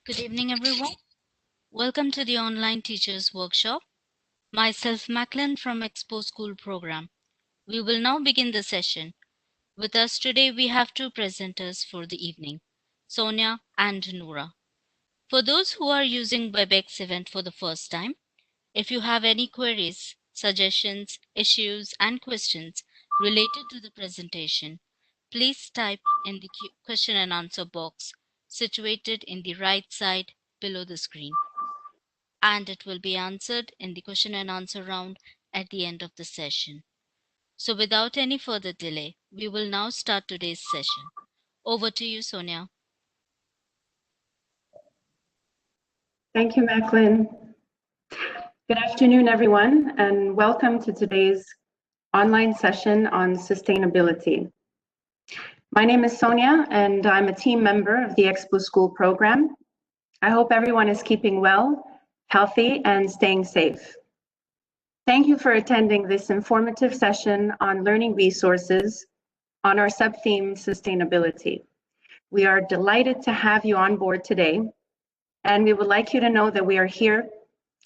Good evening, everyone. Welcome to the Online Teachers Workshop. Myself, Macklin from Expo School Program. We will now begin the session. With us today, we have two presenters for the evening, Sonia and Noora. For those who are using WebEx event for the first time, if you have any queries, suggestions, issues, and questions related to the presentation, please type in the question and answer box situated in the right side below the screen, and it will be answered in the question and answer round at the end of the session. So without any further delay, we will now start today's session. Over to you, Sonia. Thank you, Macklin. Good afternoon, everyone, and welcome to today's online session on sustainability. My name is Sonia, and I'm a team member of the Expo School program. I hope everyone is keeping well, healthy, and staying safe. Thank you for attending this informative session on learning resources on our sub-theme sustainability. We are delighted to have you on board today, and we would like you to know that we are here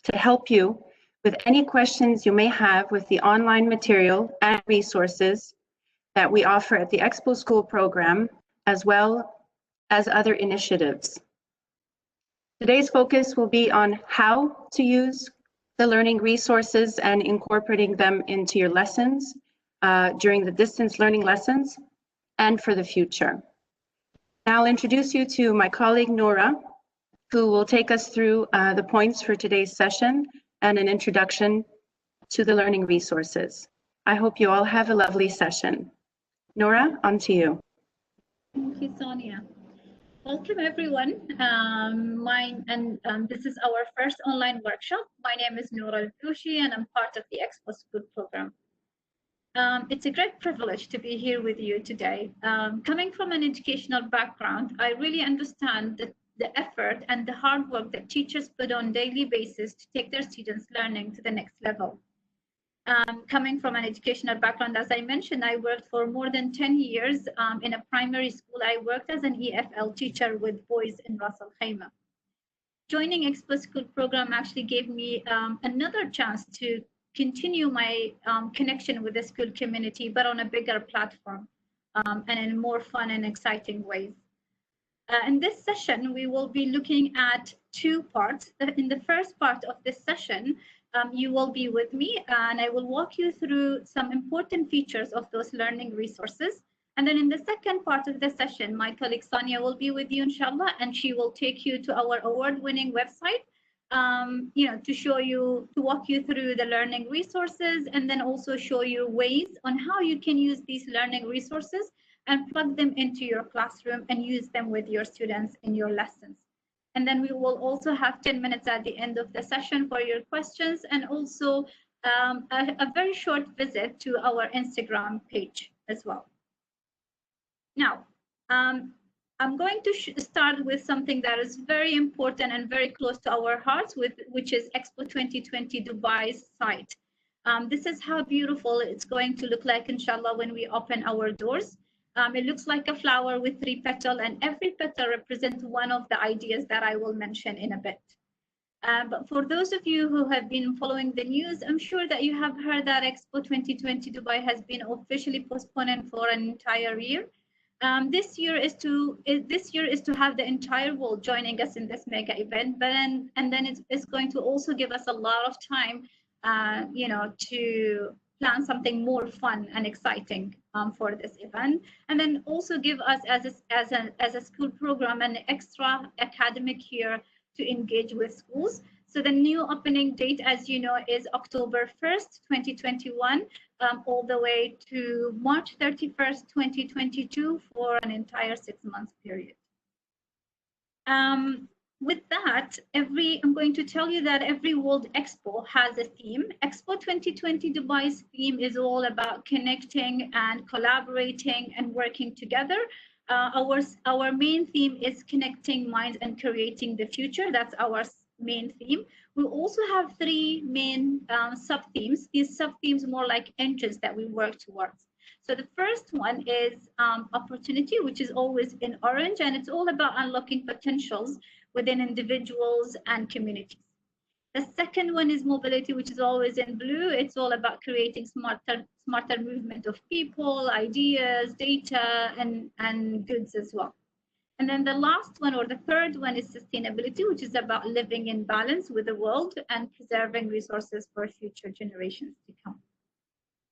to help you with any questions you may have with the online material and resources that we offer at the Expo School program, as well as other initiatives. Today's focus will be on how to use the learning resources and incorporating them into your lessons during the distance learning lessons and for the future. Now I'll introduce you to my colleague Noora, who will take us through the points for today's session and an introduction to the learning resources. I hope you all have a lovely session. Noora, on to you. Thank you, Sonia. Welcome, everyone. This is our first online workshop. My name is Noora Al-Doushi, and I'm part of the Expo School program. It's a great privilege to be here with you today. Coming from an educational background, I really understand the effort and the hard work that teachers put on a daily basis to take their students' learning to the next level. Coming from an educational background, as I mentioned, I worked for more than 10 years in a primary school. I worked as an EFL teacher with boys in Ras Al Khaimah. Joining Expo School program actually gave me another chance to continue my connection with the school community, but on a bigger platform and in more fun and exciting ways. In this session, we will be looking at two parts. In the first part of this session, you will be with me and I will walk you through some important features of those learning resources. And then in the second part of the session, my colleague Sonia will be with you, inshallah, and she will take you to our award-winning website, to walk you through the learning resources and then also show you ways on how you can use these learning resources and plug them into your classroom and use them with your students in your lessons. And then we will also have 10 minutes at the end of the session for your questions and also a very short visit to our Instagram page as well. Now, I'm going to start with something that is very important and very close to our hearts, which is Expo 2020 Dubai's site. This is how beautiful it's going to look like, inshallah, when we open our doors. It looks like a flower with 3 petals, and every petal represents one of the ideas that I will mention in a bit. But for those of you who have been following the news, I'm sure that you have heard that Expo 2020 Dubai has been officially postponed for an entire year. This year is to have the entire world joining us in this mega event, and then it's going to also give us a lot of time, to plan something more fun and exciting for this event, and then also give us as a school program an extra academic year to engage with schools. So the new opening date, as you know, is October 1st, 2021, all the way to March 31st, 2022 for an entire 6-month period. With that, I'm going to tell you that every World Expo has a theme. Expo 2020 Dubai's theme is all about connecting and collaborating and working together. Our main theme is connecting minds and creating the future. That's our main theme. We also have 3 main sub-themes. These sub-themes more like engines that we work towards. So the first one is opportunity, which is always in orange, and it's all about unlocking potentials within individuals and communities. The second one is mobility, which is always in blue. It's all about creating smarter movement of people, ideas, data, and goods as well. And then the last one, or the third one, is sustainability, which is about living in balance with the world and preserving resources for future generations to come.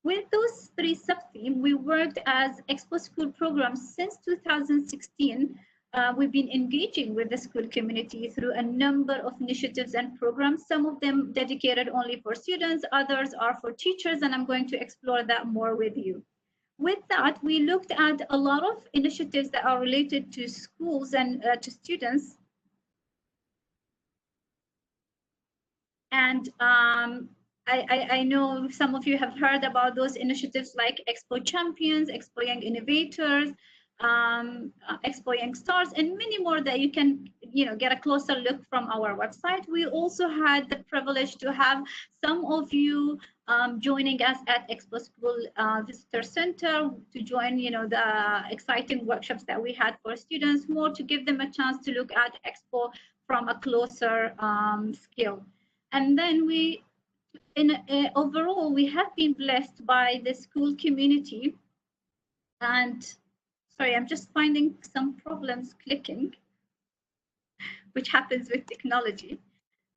With those three sub-themes, we worked as Expo School programs since 2016. We've been engaging with the school community through a number of initiatives and programs, some of them dedicated only for students, others are for teachers, and I'm going to explore that more with you. With that, we looked at a lot of initiatives that are related to schools and to students. And I know some of you have heard about those initiatives like Expo Champions, Expo Young Innovators, Expo Young Stars, and many more that you can get a closer look from our website. We also had the privilege to have some of you joining us at Expo School Visitor Center to join the exciting workshops that we had for students, more to give them a chance to look at Expo from a closer scale. And then overall, we have been blessed by the school community. And sorry, I'm just finding some problems clicking, which happens with technology.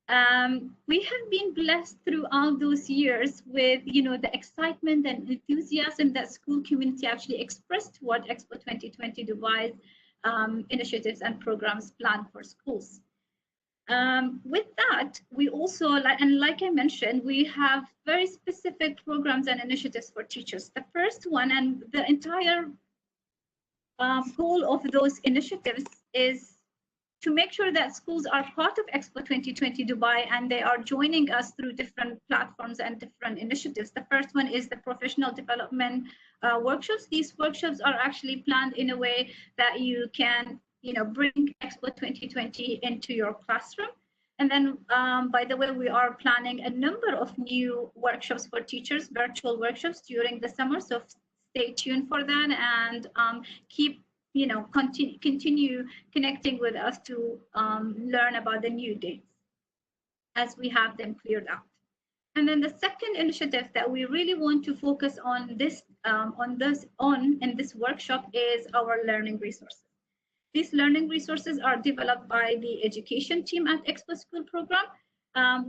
We have been blessed throughout those years with the excitement and enthusiasm that school community actually expressed toward Expo 2020 Dubai's initiatives and programs planned for schools. With that, we also, like I mentioned, we have very specific programs and initiatives for teachers. The first one and the entire goal of those initiatives is to make sure that schools are part of Expo 2020 Dubai and they are joining us through different platforms and different initiatives. The first one is the professional development workshops. These workshops are actually planned in a way that you can bring Expo 2020 into your classroom. And then, by the way, we are planning a number of new workshops for teachers, virtual workshops during the summer. So stay tuned for that and keep, continue connecting with us to learn about the new dates as we have them cleared out. And then the second initiative that we really want to focus on in this workshop is our learning resources. These learning resources are developed by the education team at Expo School Program.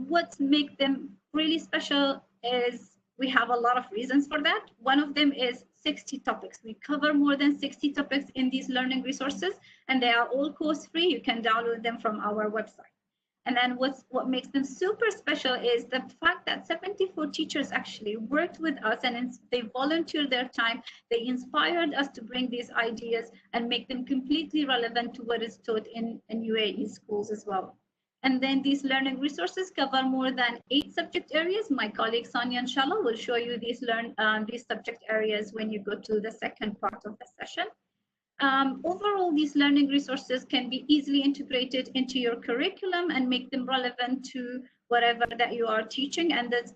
What makes them really special is we have a lot of reasons for that. One of them is 60 topics. We cover more than 60 topics in these learning resources, and they are all cost-free. You can download them from our website. And then what makes them super special is the fact that 74 teachers actually worked with us and they volunteered their time. They inspired us to bring these ideas and make them completely relevant to what is taught in UAE schools as well. And then these learning resources cover more than 8 subject areas. My colleague Sonia, inshallah, will show you these subject areas when you go to the second part of the session. Overall, these learning resources can be easily integrated into your curriculum and make them relevant to whatever that you are teaching and that's,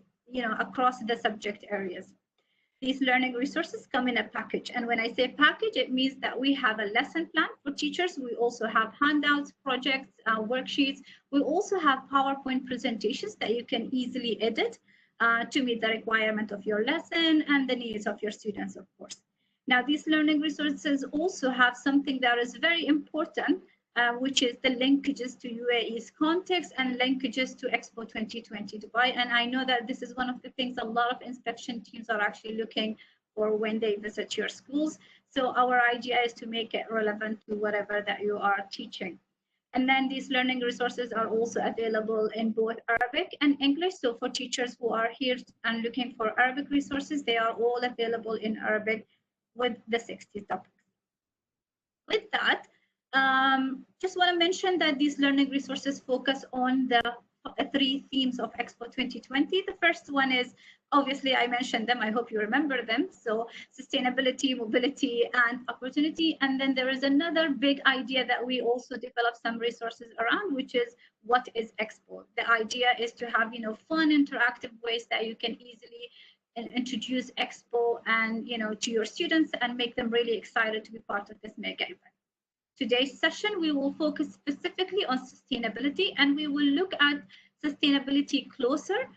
across the subject areas. These learning resources come in a package. And when I say package, it means that we have a lesson plan for teachers. We also have handouts, projects, worksheets. We also have PowerPoint presentations that you can easily edit to meet the requirement of your lesson and the needs of your students, of course. Now, these learning resources also have something that is very important, which is the linkages to UAE's context and linkages to Expo 2020 Dubai. And I know that this is one of the things a lot of inspection teams are actually looking for when they visit your schools. So our idea is to make it relevant to whatever that you are teaching. And then these learning resources are also available in both Arabic and English. So for teachers who are here and looking for Arabic resources, they are all available in Arabic with the 60 topics. With that, just want to mention that these learning resources focus on the 3 themes of Expo 2020. The first one is, obviously, I mentioned them. I hope you remember them. So sustainability, mobility, and opportunity. And then there is another big idea that we also develop some resources around, which is what is Expo? The idea is to have, fun, interactive ways that you can easily introduce Expo and to your students and make them really excited to be part of this mega event. Today's session, we will focus specifically on sustainability, and we will look at sustainability closer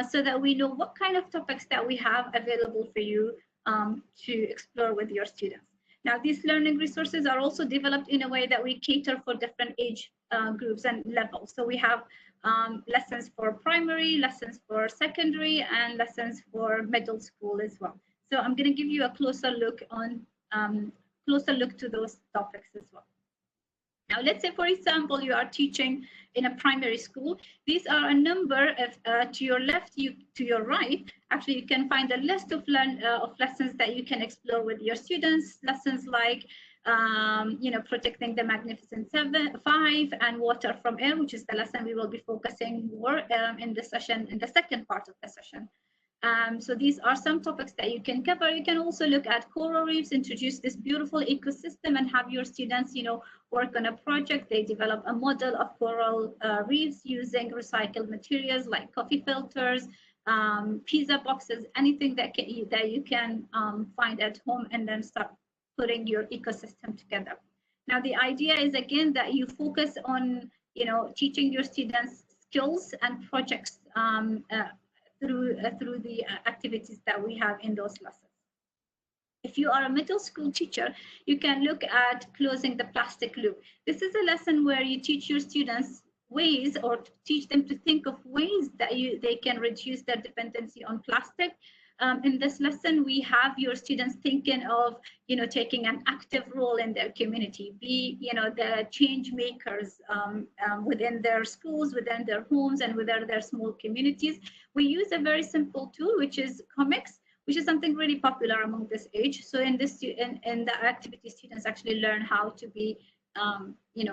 so that we know what kind of topics that we have available for you to explore with your students. Now, these learning resources are also developed in a way that we cater for different age groups and levels. So we have lessons for primary, lessons for secondary, and lessons for middle school as well. So I'm going to give you a closer look to those topics as well. Now, let's say, for example, you are teaching in a primary school. These are a number of, to your left, to your right. Actually, you can find a list of lessons that you can explore with your students. Lessons like, protecting the Magnificent Five and water from air, which is the lesson we will be focusing more in the session, in the second part of the session. So these are some topics that you can cover. You can also look at coral reefs, introduce this beautiful ecosystem, and have your students, work on a project. They develop a model of coral reefs using recycled materials like coffee filters, pizza boxes, anything that you can find at home, and then start putting your ecosystem together. Now, the idea is again that you focus on, teaching your students skills and projects through the activities that we have in those lessons. If you are a middle school teacher, you can look at closing the plastic loop. This is a lesson where you teach your students ways, or teach them to think of ways that they can reduce their dependency on plastic. In this lesson, we have your students thinking of, taking an active role in their community, be, the change makers within their schools, within their homes, and within their small communities. We use a very simple tool, which is comics, which is something really popular among this age. So in the activity, students actually learn how to be,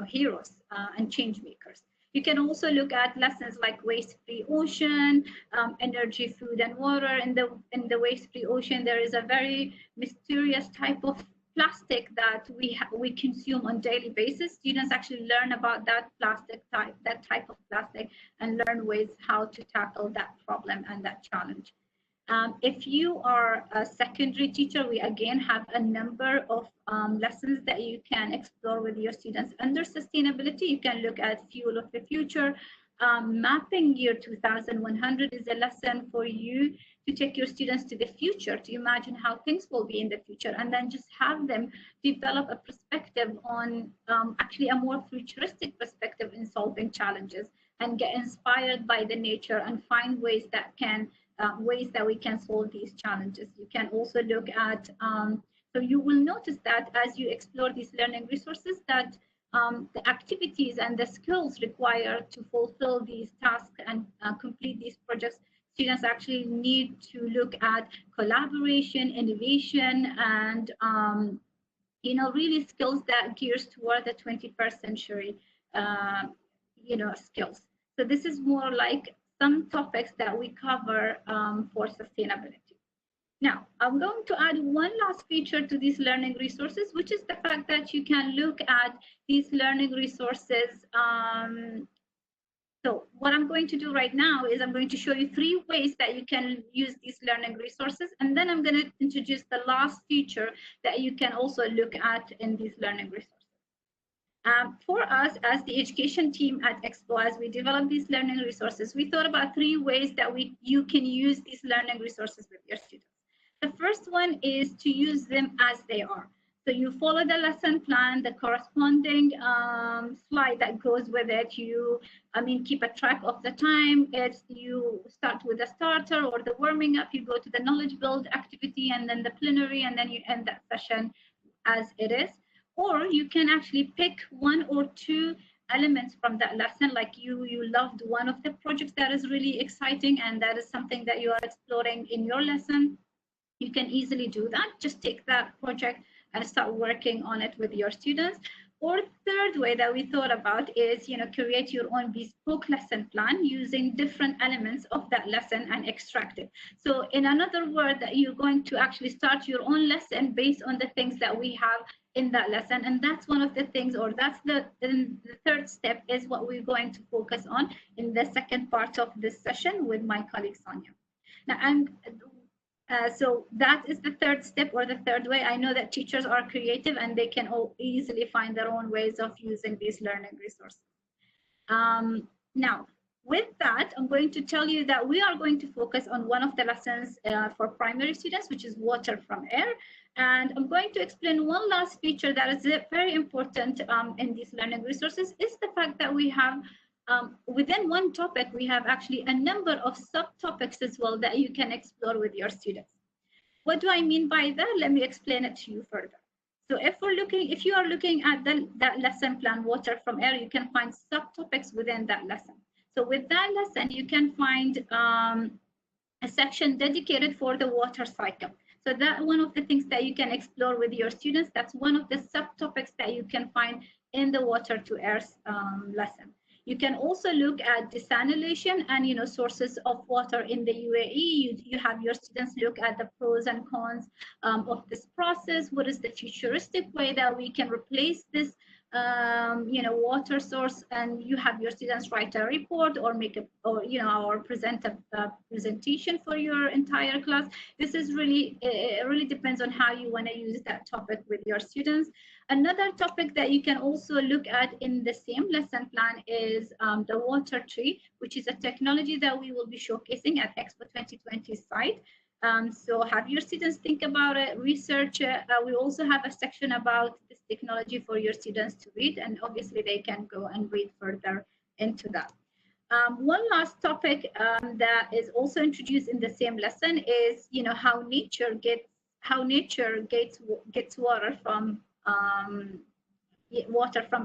heroes and change makers. You can also look at lessons like waste-free ocean, energy, food, and water. In the waste-free ocean, there is a very mysterious type of plastic that we consume on a daily basis. Students actually learn about that type of plastic, and learn ways how to tackle that problem and that challenge. If you are a secondary teacher, we again have a number of lessons that you can explore with your students. Under sustainability, you can look at Fuel of the Future. Mapping Year 2100 is a lesson for you to take your students to the future, to imagine how things will be in the future, and then just have them develop a perspective on actually a more futuristic perspective in solving challenges, and get inspired by the nature and find ways that we can solve these challenges. You can also look at, so you will notice that as you explore these learning resources, that the activities and the skills required to fulfill these tasks and complete these projects, students actually need to look at collaboration, innovation, and really skills that gears toward the 21st century, skills. So this is more like some topics that we cover for sustainability. Now, I'm going to add one last feature to these learning resources, which is the fact that you can look at these learning resources. So what I'm going to do right now is I'm going to show you 3 ways that you can use these learning resources, and then I'm going to introduce the last feature that you can also look at in these learning resources. For us, as the education team at Expo, as we develop these learning resources, we thought about 3 ways that you can use these learning resources with your students. The first one is to use them as they are. So you follow the lesson plan, the corresponding slide that goes with it. You, keep a track of the time. You start with the starter or the warming up. You go to the knowledge build activity, and then the plenary, and then you end that session as it is. Or you can actually pick 1 or 2 elements from that lesson, like you loved one of the projects that is really exciting, and that is something that you are exploring in your lesson. You can easily do that. Just take that project and start working on it with your students. Or third way that we thought about is, create your own bespoke lesson plan using different elements of that lesson and extract it. So in another word, that you're going to actually start your own lesson based on the things that we have in that lesson. And that's one of the things, or that's the third step, is what we're going to focus on in the second part of this session with my colleague Sonia. Now, So that is the third step or the third way. I know that teachers are creative and they can all easily find their own ways of using these learning resources. Now, with that, I'm going to tell you that we are going to focus on one of the lessons for primary students, which is water from air. And I'm going to explain one last feature that is very important in these learning resources is the fact that we have within one topic, we have actually a number of subtopics as well that you can explore with your students. What do I mean by that? Let me explain it to you further. So if you are looking at that lesson plan, water from air, you can find subtopics within that lesson. So with that lesson, you can find a section dedicated for the water cycle. So that one of the things that you can explore with your students, that's one of the subtopics that you can find in the water to air lesson. You can also look at desalination and sources of water in the UAE. You have your students look at the pros and cons of this process. What is the futuristic way that we can replace this water source? And you have your students write a report or make or present a presentation for your entire class. This is really, it really depends on how you want to use that topic with your students. Another topic that you can also look at in the same lesson plan is the water tree, which is a technology that we will be showcasing at Expo 2020 site. So have your students think about it, research it. We also have a section about this technology for your students to read, and obviously they can go and read further into that. One last topic that is also introduced in the same lesson is, how nature gets water from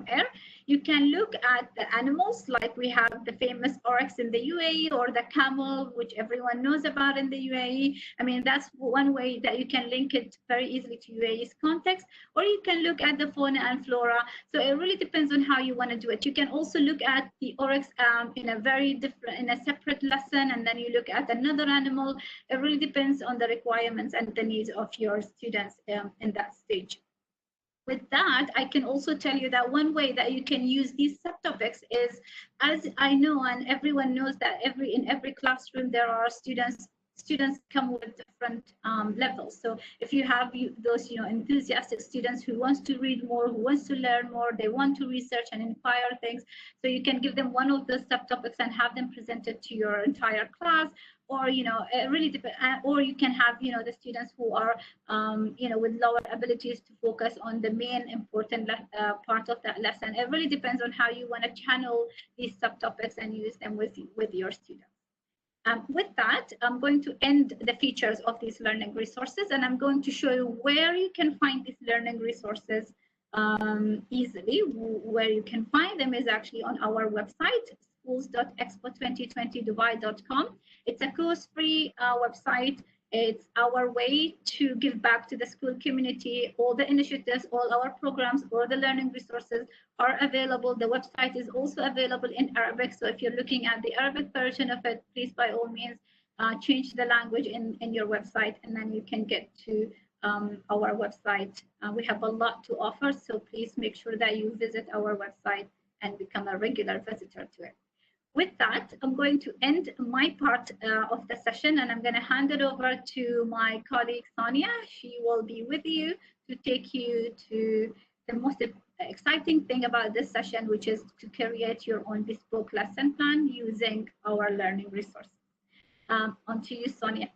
air. You can look at the animals, like we have the famous oryx in the UAE or the camel, which everyone knows about in the UAE. I mean, that's one way that you can link it very easily to UAE's context, or you can look at the fauna and flora. So it really depends on how you want to do it. You can also look at the oryx in a separate lesson, and then you look at another animal. It really depends on the requirements and the needs of your students in that stage. With that, I can also tell you that one way that you can use these subtopics is, as I know and everyone knows, that in every classroom there are students come with different levels. So if you have those enthusiastic students who wants to read more, who wants to learn more, they want to research and inquire things, so you can give them one of those subtopics and have them presented to your entire class. Or it really depends. Or you can have the students who are with lower abilities to focus on the main important part of that lesson. It really depends on how you want to channel these subtopics and use them with your students. With that, I'm going to end the features of these learning resources, and I'm going to show you where you can find these learning resources easily. Where you can find them is actually on our website, schools.expo2020dubai.com. It's a cost-free website. It's our way to give back to the school community. All the initiatives, all our programs, all the learning resources are available. The website is also available in Arabic. So if you're looking at the Arabic version of it, please by all means change the language in your website, and then you can get to our website. We have a lot to offer, so please make sure that you visit our website and become a regular visitor to it. With that, I'm going to end my part of the session, and I'm going to hand it over to my colleague, Sonia. She will be with you to take you to the most exciting thing about this session, which is to create your own bespoke lesson plan using our learning resources. On to you, Sonia.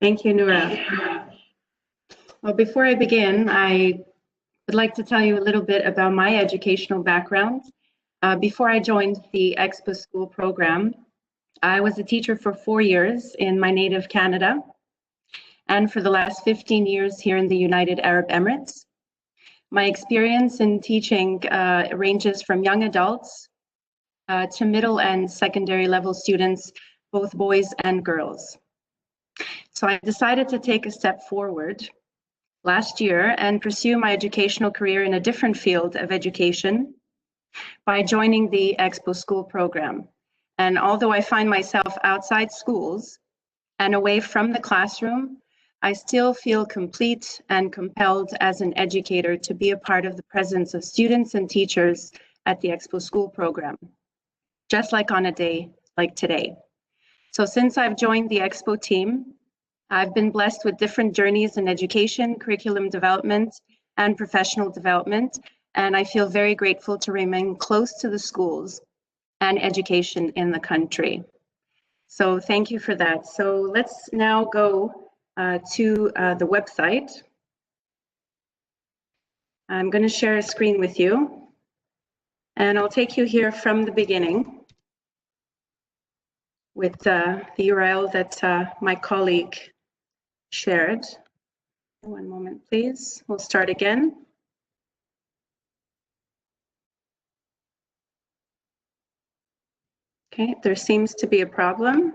Thank you, Noura. Well, before I begin, I would like to tell you a little bit about my educational background. Before I joined the Expo School program, I was a teacher for 4 years in my native Canada, and for the last 15 years here in the United Arab Emirates. My experience in teaching ranges from young adults to middle and secondary level students, both boys and girls. So I decided to take a step forward last year and pursue my educational career in a different field of education by joining the Expo School program. And although I find myself outside schools and away from the classroom, I still feel complete and compelled as an educator to be a part of the presence of students and teachers at the Expo School program, just like on a day like today. So since I've joined the Expo team, I've been blessed with different journeys in education, curriculum development, and professional development, and I feel very grateful to remain close to the schools and education in the country. So thank you for that. So let's now go to the website. I'm going to share a screen with you, and I'll take you here from the beginning with the URL that my colleague shared. One moment, please. We'll start again. Okay, there seems to be a problem.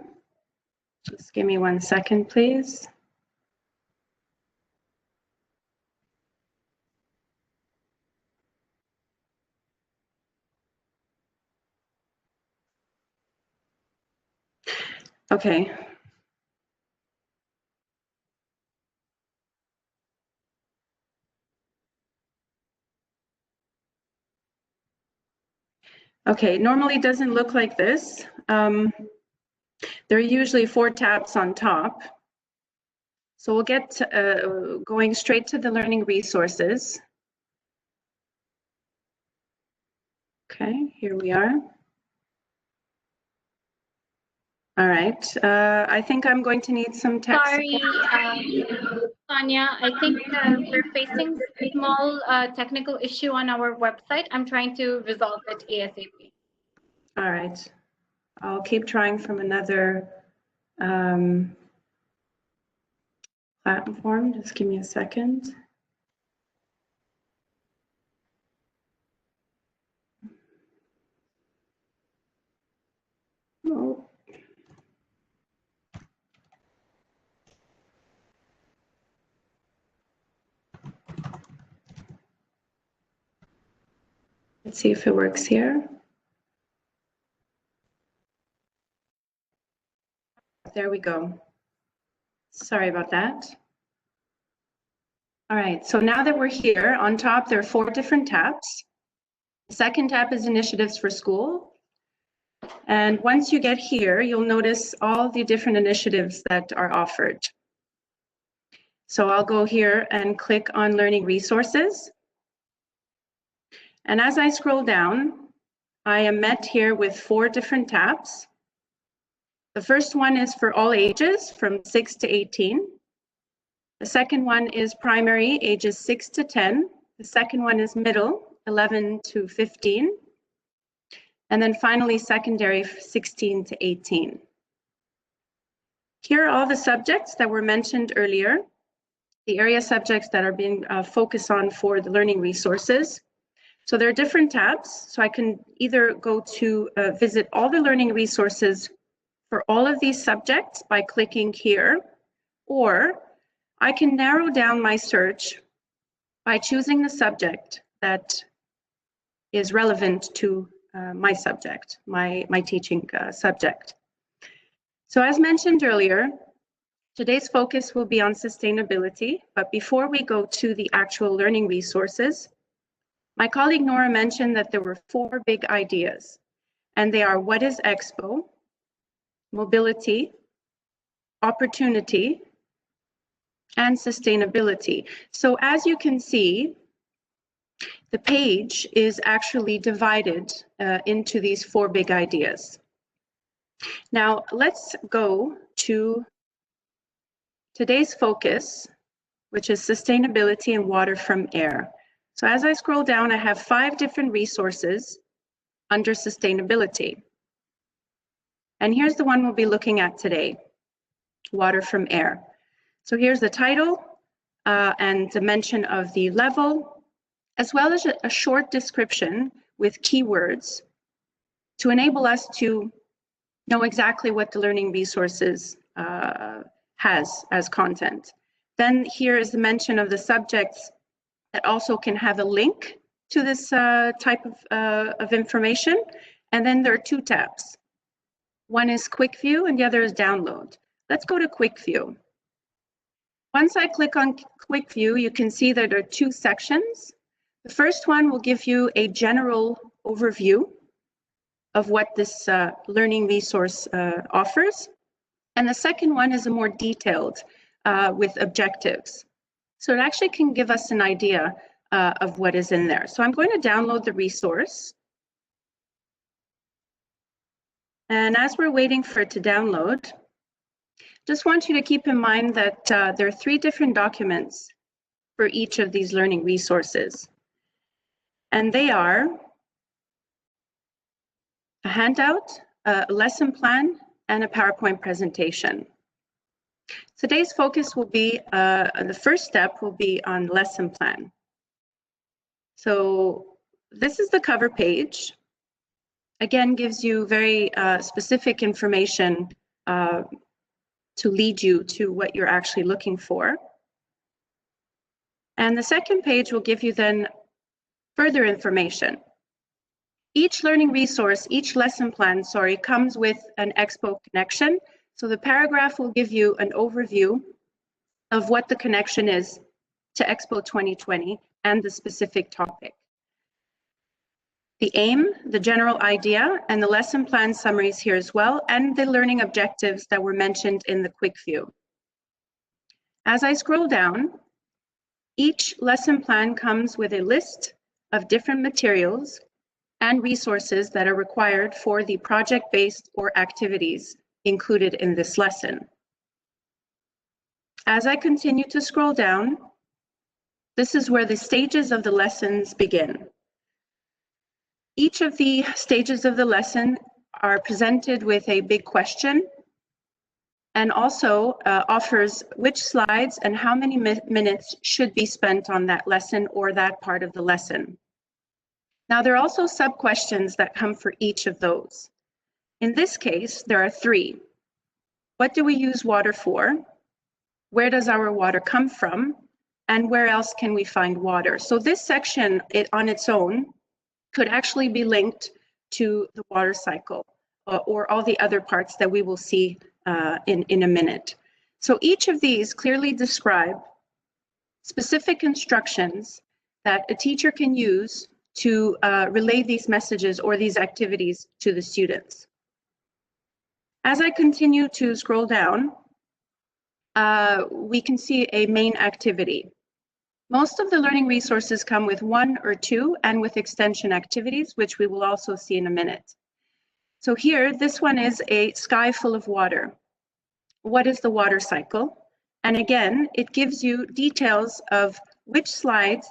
Just give me 1 second, please. Okay. Okay, normally it doesn't look like this. There are usually 4 tabs on top. So we'll get going straight to the learning resources. Okay, here we are. All right, I think I'm going to need some tech support. Tanya, I think we're facing a small technical issue on our website. I'm trying to resolve it ASAP. All right, I'll keep trying from another platform. Just give me a second. Oh. Let's see if it works here. There we go. Sorry about that. All right, so now that we're here, on top there are 4 different tabs. The second tab is Initiatives for School. And once you get here, you'll notice all the different initiatives that are offered. So I'll go here and click on Learning Resources. And as I scroll down, I am met here with 4 different tabs. The first one is for all ages from 6 to 18. The second one is primary, ages 6 to 10. The second one is middle, 11 to 15. And then finally, secondary, 16 to 18. Here are all the subjects that were mentioned earlier, the area subjects that are being focused on for the learning resources. So there are different tabs. So I can either go to visit all the learning resources for all of these subjects by clicking here, or I can narrow down my search by choosing the subject that is relevant to my subject, my teaching subject. So as mentioned earlier, today's focus will be on sustainability, but before we go to the actual learning resources, my colleague Nora mentioned that there were 4 big ideas, and they are: what is Expo, mobility, opportunity, and sustainability. So as you can see, the page is actually divided into these 4 big ideas. Now let's go to today's focus, which is sustainability and water from air. So as I scroll down, I have 5 different resources under sustainability. And here's the one we'll be looking at today, water from air. So here's the title and the mention of the level, as well as a short description with keywords to enable us to know exactly what the learning resources has as content. Then here is the mention of the subjects that also can have a link to this type of information. And then there are 2 tabs. One is Quick View and the other is Download. Let's go to Quick View. Once I click on Quick View, you can see that there are 2 sections. The first one will give you a general overview of what this learning resource offers. And the second one is a more detailed with objectives. So it actually can give us an idea of what is in there. So I'm going to download the resource. And as we're waiting for it to download, just want you to keep in mind that there are 3 different documents for each of these learning resources. And they are a handout, a lesson plan, and a PowerPoint presentation. Today's focus will be, the first step will be on lesson plan. So this is the cover page. Again, gives you very specific information to lead you to what you're actually looking for. And the second page will give you then further information. Each learning resource, each lesson plan, sorry, comes with an Expo connection. So the paragraph will give you an overview of what the connection is to Expo 2020 and the specific topic. The aim, the general idea, and the lesson plan summaries here as well, and the learning objectives that were mentioned in the quick view. As I scroll down, each lesson plan comes with a list of different materials and resources that are required for the project-based or activities included in this lesson. As I continue to scroll down, this is where the stages of the lessons begin. Each of the stages of the lesson are presented with a big question and also offers which slides and how many minutes should be spent on that lesson or that part of the lesson. Now, there are also sub-questions that come for each of those. In this case, there are 3. What do we use water for? Where does our water come from? And where else can we find water? So this section on its own could actually be linked to the water cycle or all the other parts that we will see in a minute. So each of these clearly describe specific instructions that a teacher can use to relay these messages or these activities to the students. As I continue to scroll down, we can see a main activity. Most of the learning resources come with 1 or 2 and with extension activities, which we will also see in a minute. So here, this one is a sky full of water. What is the water cycle? And again, it gives you details of which slides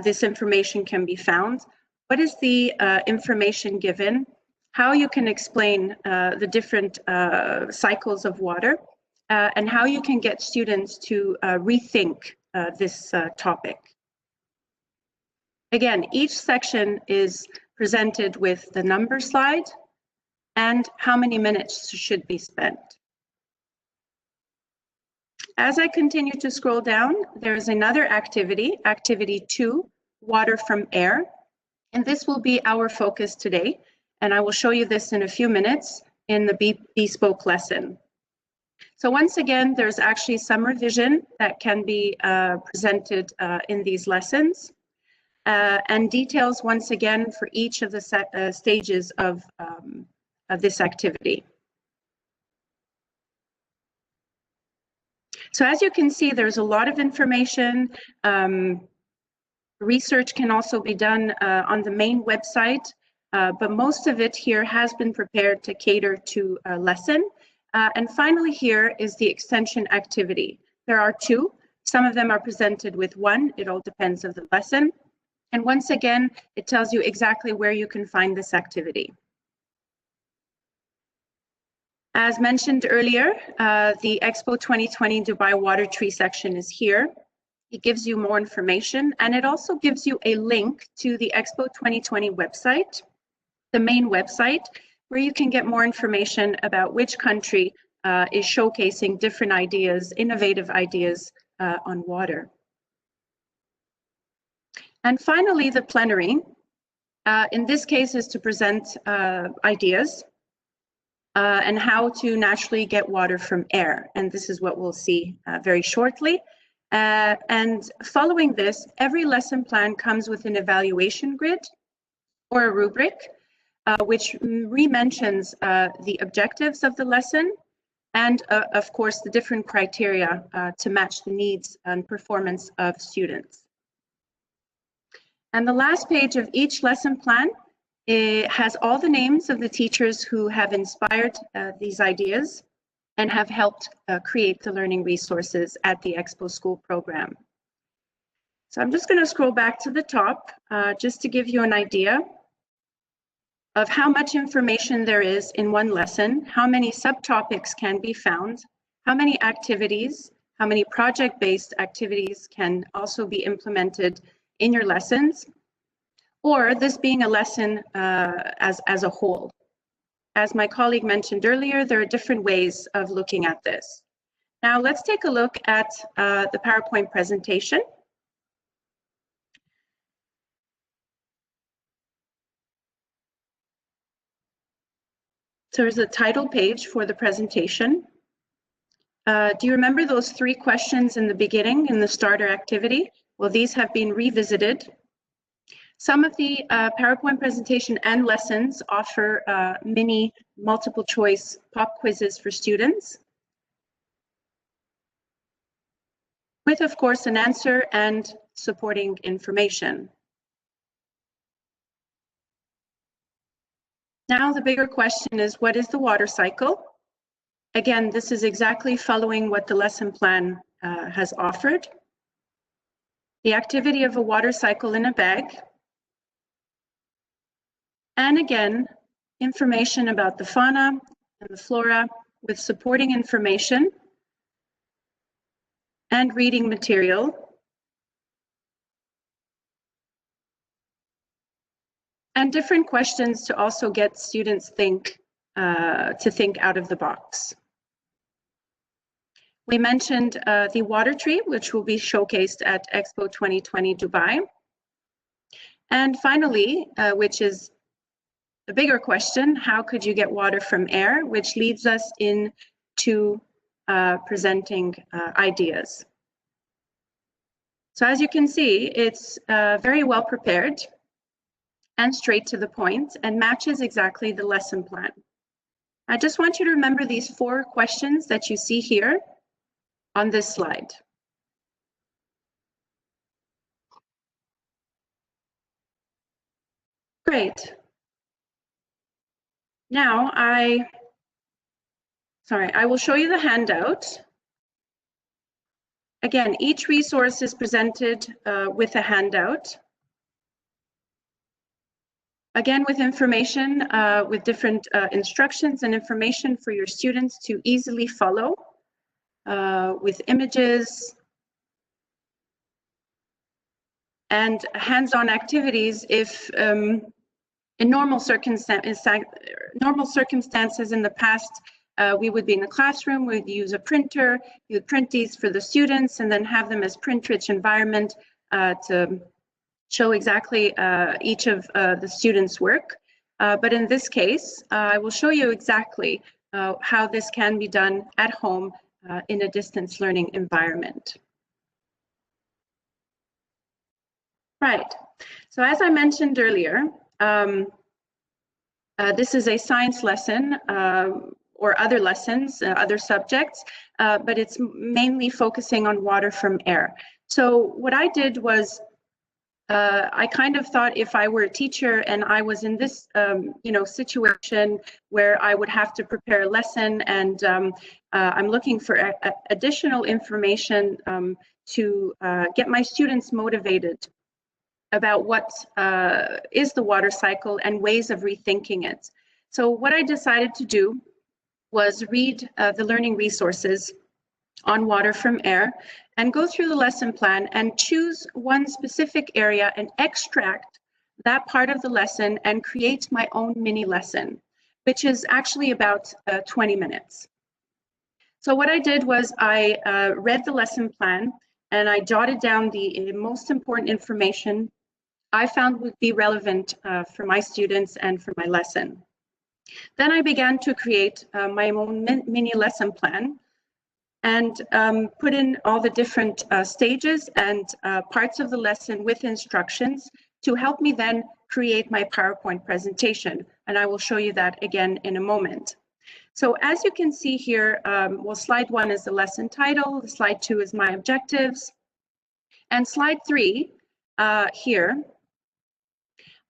this information can be found, what is the information given, how you can explain the different cycles of water, and how you can get students to rethink this topic. Again, each section is presented with the number slide and how many minutes should be spent. As I continue to scroll down, there is another activity, activity 2, water from air. And this will be our focus today. And I will show you this in a few minutes in the bespoke lesson. So once again, there's actually some revision that can be presented in these lessons and details once again for each of the stages of this activity. So as you can see, there's a lot of information. Research can also be done on the main website, but most of it here has been prepared to cater to a lesson. And finally here is the extension activity. There are 2. Some of them are presented with 1. It all depends on the lesson. And once again, it tells you exactly where you can find this activity. As mentioned earlier, the Expo 2020 Dubai Water Tree section is here. It gives you more information, and it also gives you a link to the Expo 2020 website, the main website, where you can get more information about which country is showcasing different ideas, innovative ideas on water. And finally, the plenary, in this case, is to present ideas and how to naturally get water from air. And this is what we'll see very shortly. And following this, every lesson plan comes with an evaluation grid or a rubric, which re-mentions the objectives of the lesson and of course the different criteria to match the needs and performance of students. And the last page of each lesson plan, it has all the names of the teachers who have inspired these ideas and have helped create the learning resources at the Expo School program. So I'm just going to scroll back to the top just to give you an idea of how much information there is in one lesson, how many subtopics can be found, how many activities, how many project-based activities can also be implemented in your lessons, or this being a lesson as a whole. As my colleague mentioned earlier, there are different ways of looking at this. Now let's take a look at the PowerPoint presentation. So there's a title page for the presentation. Do you remember those 3 questions in the beginning in the starter activity? Well, these have been revisited. Some of the PowerPoint presentation and lessons offer mini multiple choice pop quizzes for students, with of course an answer and supporting information. Now the bigger question is, what is the water cycle? Again, this is exactly following what the lesson plan has offered. The activity of a water cycle in a bag. And again, information about the fauna and the flora with supporting information and reading material. And different questions to also get students to think out of the box. We mentioned the water tree, which will be showcased at Expo 2020 Dubai. And finally, which is the bigger question, how could you get water from air, which leads us into presenting ideas. So as you can see, it's very well prepared and straight to the point and matches exactly the lesson plan. I just want you to remember these 4 questions that you see here on this slide. Great. Now I will show you the handout. Again, each resource is presented with a handout. Again, with information, with different instructions and information for your students to easily follow, with images and hands-on activities if in normal circumstances in the past, we would be in the classroom, we'd use a printer, you would print these for the students and then have them as print-rich environment to show exactly each of the students' work. But in this case, I will show you exactly how this can be done at home in a distance learning environment. Right, so as I mentioned earlier, this is a science lesson or other lessons, other subjects, but it's mainly focusing on water from air. So what I did was I kind of thought if I were a teacher and I was in this situation where I would have to prepare a lesson and I'm looking for additional information to get my students motivated about what is the water cycle and ways of rethinking it. So what I decided to do was read the learning resources on water from air and go through the lesson plan and choose one specific area and extract that part of the lesson and create my own mini lesson, which is actually about 20 minutes. So what I did was I read the lesson plan and I jotted down the most important information I found would be relevant for my students and for my lesson. Then I began to create my own mini lesson plan and put in all the different stages and parts of the lesson with instructions to help me then create my PowerPoint presentation. And I will show you that again in a moment. So as you can see here, well, slide 1 is the lesson title, slide 2 is my objectives, and slide 3 here,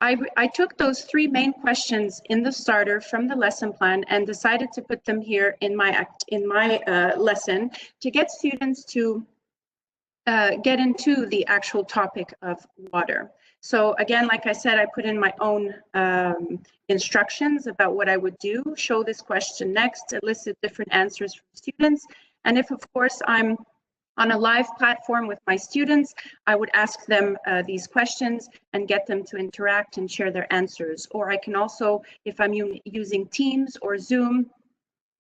I took those 3 main questions in the starter from the lesson plan and decided to put them here in my lesson to get students to get into the actual topic of water. So again, like I said, I put in my own instructions about what I would do, show this question next, elicit different answers from students. And if, of course, I'm on a live platform with my students, I would ask them these questions and get them to interact and share their answers. Or I can also, if I'm using Teams or Zoom,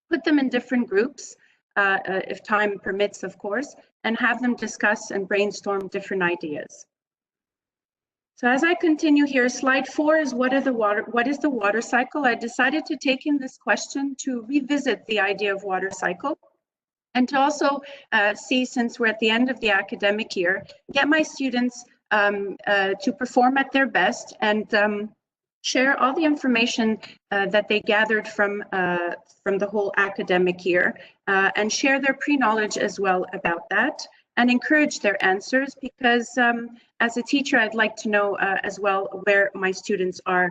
put them in different groups, if time permits, of course, and have them discuss and brainstorm different ideas. So as I continue here, slide 4 is what is the water cycle? I decided to take in this question to revisit the idea of water cycle and to also see, since we're at the end of the academic year, get my students to perform at their best and share all the information that they gathered from the whole academic year and share their pre-knowledge as well about that and encourage their answers, because as a teacher, I'd like to know as well where my students are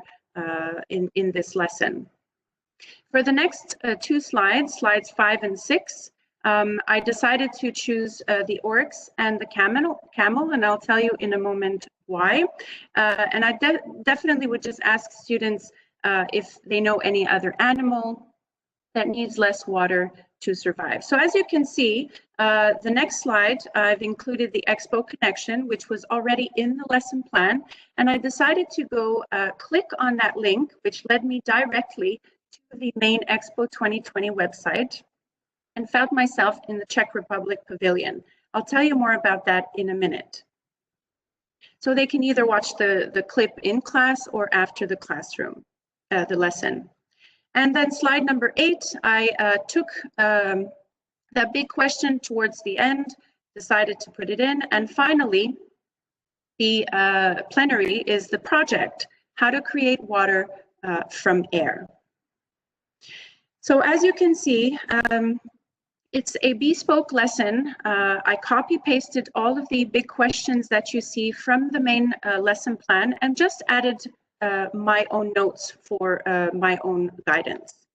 in this lesson. For the next 2 slides, slides 5 and 6, I decided to choose the oryx and the camel, and I'll tell you in a moment why. And I definitely would just ask students if they know any other animal that needs less water to survive. So as you can see, the next slide, I've included the Expo connection, which was already in the lesson plan. And I decided to go click on that link, which led me directly to the main Expo 2020 website, and found myself in the Czech Republic Pavilion. I'll tell you more about that in a minute. So they can either watch the clip in class or after the classroom, the lesson. And then slide number 8, I took that big question towards the end, decided to put it in. And finally, the plenary is the project, how to create water from air. So as you can see, it's a bespoke lesson. I copy pasted all of the big questions that you see from the main lesson plan and just added my own notes for my own guidance.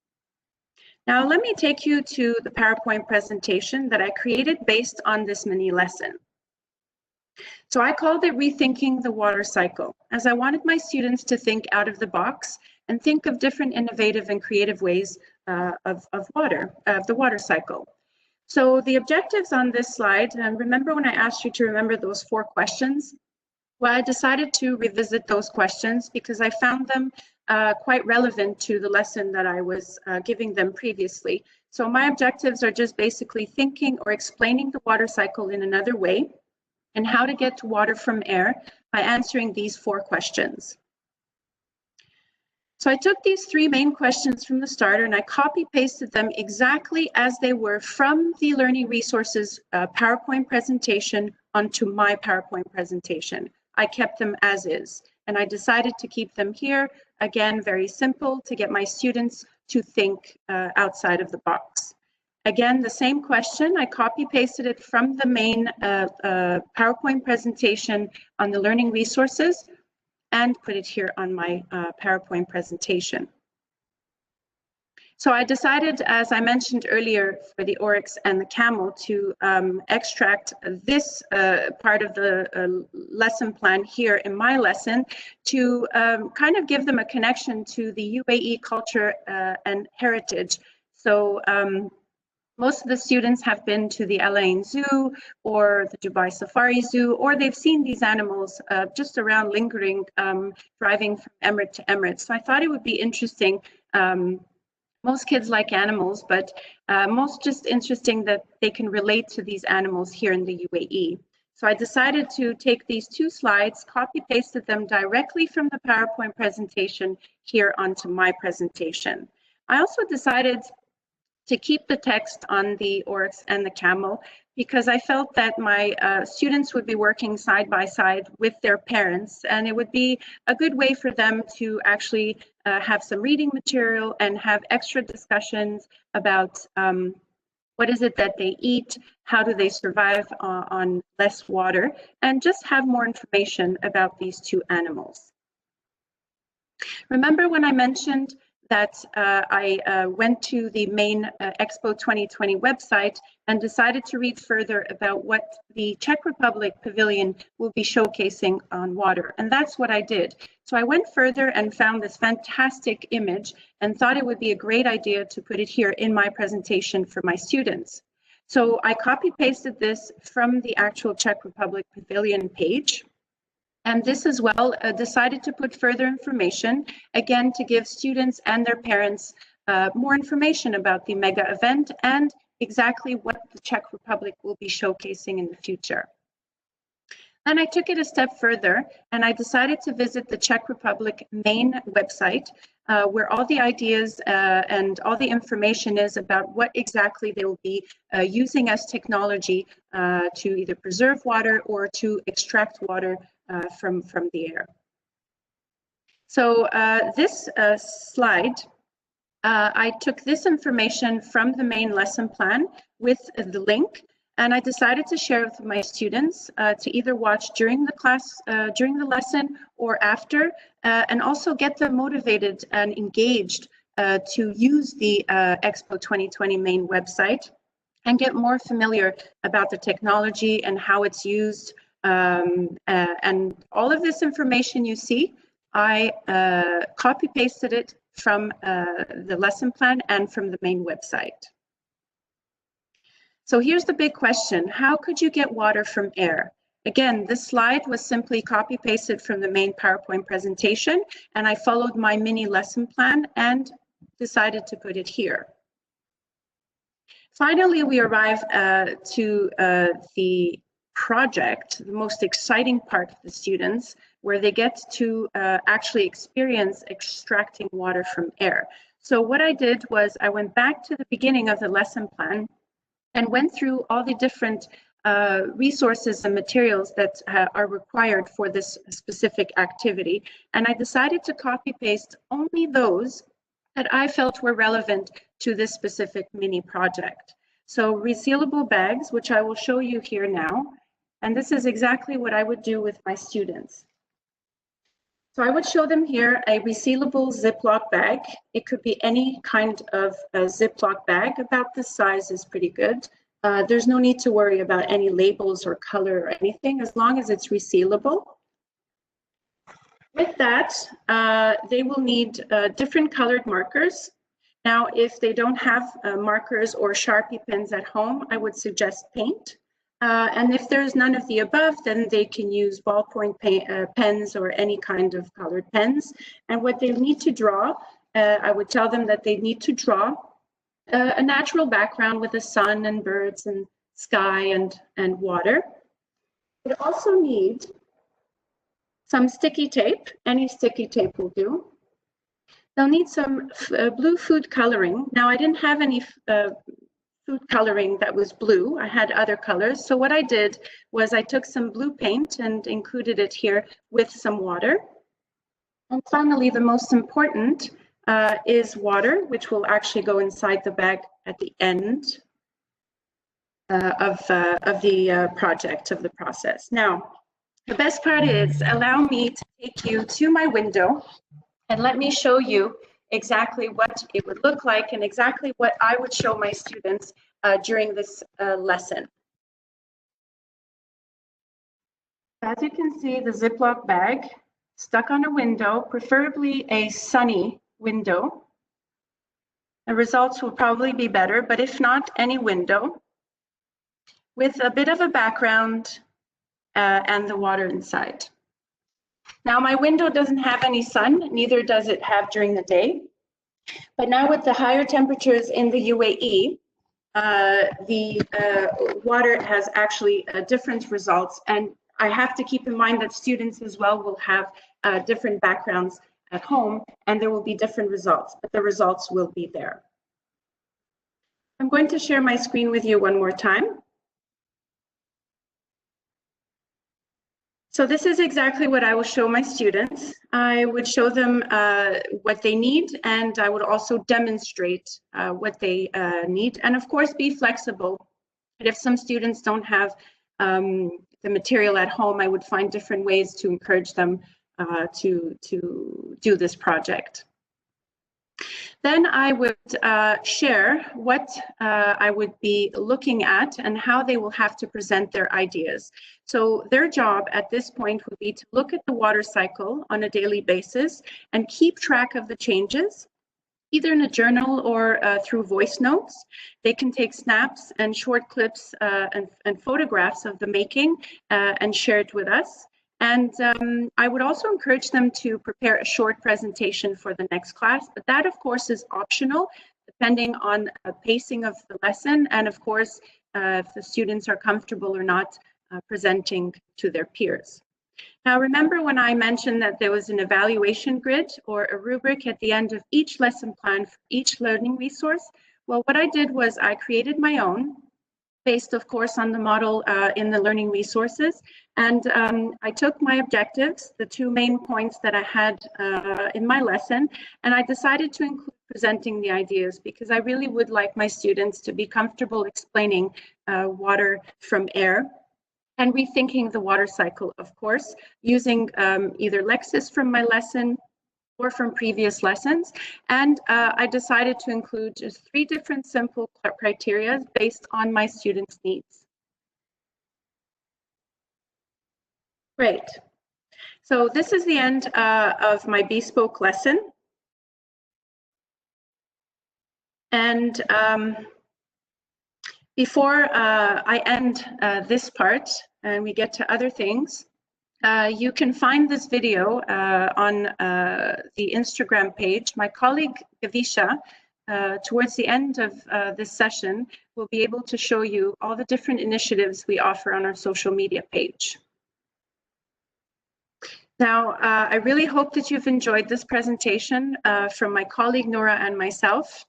Now let me take you to the PowerPoint presentation that I created based on this mini lesson. So I called it Rethinking the Water Cycle, as I wanted my students to think out of the box and think of different innovative and creative ways of the water cycle. So the objectives on this slide, and remember when I asked you to remember those 4 questions? Well, I decided to revisit those questions because I found them quite relevant to the lesson that I was giving them previously. So my objectives are just basically thinking or explaining the water cycle in another way and how to get to water from air by answering these 4 questions. So I took these 3 main questions from the starter and I copy pasted them exactly as they were from the Learning Resources PowerPoint presentation onto my PowerPoint presentation. I kept them as is, and I decided to keep them here. Again, very simple, to get my students to think outside of the box. Again, the same question, I copy pasted it from the main PowerPoint presentation on the Learning Resources and put it here on my PowerPoint presentation. So I decided, as I mentioned earlier, for the oryx and the camel to extract this part of the lesson plan here in my lesson to kind of give them a connection to the UAE culture and heritage. So most of the students have been to the Al Ain Zoo or the Dubai Safari Zoo, or they've seen these animals just around lingering, driving from emirate to emirate. So I thought it would be interesting. Most kids like animals, but most just interesting that they can relate to these animals here in the UAE. So I decided to take these 2 slides, copy pasted them directly from the PowerPoint presentation here onto my presentation. I also decided to keep the text on the oryx and the camel because I felt that my students would be working side by side with their parents, and it would be a good way for them to actually have some reading material and have extra discussions about what is it that they eat, how do they survive on less water, and just have more information about these two animals. Remember when I mentioned that I went to the main Expo 2020 website and decided to read further about what the Czech Republic Pavilion will be showcasing on water. And that's what I did. So I went further and found this fantastic image and thought it would be a great idea to put it here in my presentation for my students. So I copy pasted this from the actual Czech Republic Pavilion page. And this as well decided to put further information, again, to give students and their parents more information about the mega event and exactly what the Czech Republic will be showcasing in the future. Then I took it a step further and I decided to visit the Czech Republic main website where all the ideas and all the information is about what exactly they will be using as technology to either preserve water or to extract water from the air. So this slide, I took this information from the main lesson plan with the link, and I decided to share it with my students to either watch during the class, during the lesson or after, and also get them motivated and engaged to use the Expo 2020 main website and get more familiar about the technology and how it's used. And all of this information you see, I copy pasted it from the lesson plan and from the main website. So here's the big question. How could you get water from air? Again, this slide was simply copy pasted from the main PowerPoint presentation, and I followed my mini lesson plan and decided to put it here. Finally, we arrive to the project, the most exciting part for the students, where they get to actually experience extracting water from air. So what I did was I went back to the beginning of the lesson plan and went through all the different resources and materials that are required for this specific activity. And I decided to copy paste only those that I felt were relevant to this specific mini project. So resealable bags, which I will show you here now. And this is exactly what I would do with my students. So I would show them here a resealable Ziploc bag. It could be any kind of a Ziploc bag. About this size is pretty good. There's no need to worry about any labels or color or anything, as long as it's resealable. With that, they will need different colored markers. Now, if they don't have markers or Sharpie pens at home, I would suggest paint. And if there's none of the above, then they can use ballpoint pens or any kind of colored pens. And what they need to draw, I would tell them that they need to draw a natural background with the sun and birds and sky and water. They also need some sticky tape. Any sticky tape will do. They'll need some blue food coloring. Now, I didn't have any food coloring that was blue. I had other colors. So what I did was I took some blue paint and included it here with some water. And finally, the most important is water, which will actually go inside the bag at the end of the project, of the process. Now, the best part is, allow me to take you to my window and let me show you exactly what it would look like and exactly what I would show my students during this lesson. As you can see, the Ziploc bag stuck on a window, preferably a sunny window. The results will probably be better, but if not, any window with a bit of a background and the water inside. Now, my window doesn't have any sun, neither does it have during the day. But now with the higher temperatures in the UAE, the water has actually different results. And I have to keep in mind that students as well will have different backgrounds at home, and there will be different results, but the results will be there. I'm going to share my screen with you one more time. So this is exactly what I will show my students. I would show them what they need, and I would also demonstrate what they need, and of course be flexible. But if some students don't have the material at home, I would find different ways to encourage them to do this project. Then I would share what I would be looking at and how they will have to present their ideas. So their job at this point would be to look at the water cycle on a daily basis and keep track of the changes, either in a journal or through voice notes. They can take snaps and short clips and photographs of the making and share it with us. And I would also encourage them to prepare a short presentation for the next class, but that of course is optional depending on the pacing of the lesson and of course if the students are comfortable or not presenting to their peers. Now remember when I mentioned that there was an evaluation grid or a rubric at the end of each lesson plan for each learning resource? Well, what I did was I created my own, based of course on the model in the learning resources. And I took my objectives, the two main points that I had in my lesson, and I decided to include presenting the ideas because I really would like my students to be comfortable explaining water from air and rethinking the water cycle, of course, using either Lexis from my lesson or from previous lessons. And I decided to include just 3 different simple criteria based on my students' needs. Great. So this is the end of my bespoke lesson. And before I end this part and we get to other things, you can find this video on the Instagram page. My colleague Gavisha, towards the end of this session, will be able to show you all the different initiatives we offer on our social media page. Now, I really hope that you've enjoyed this presentation from my colleague Nora and myself.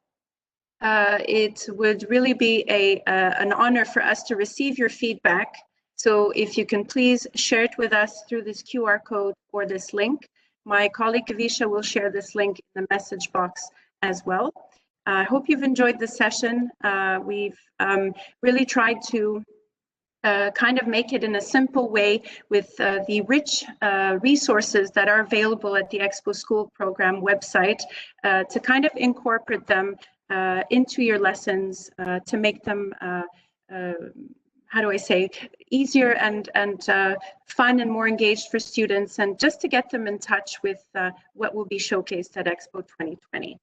It would really be an honor for us to receive your feedback. So if you can please share it with us through this QR code or this link. My colleague Kavisha will share this link in the message box as well. I hope you've enjoyed this session. We've really tried to kind of make it in a simple way with the rich resources that are available at the Expo School Program website to kind of incorporate them into your lessons to make them, how do I say, easier and fun and more engaged for students, and just to get them in touch with what will be showcased at Expo 2020.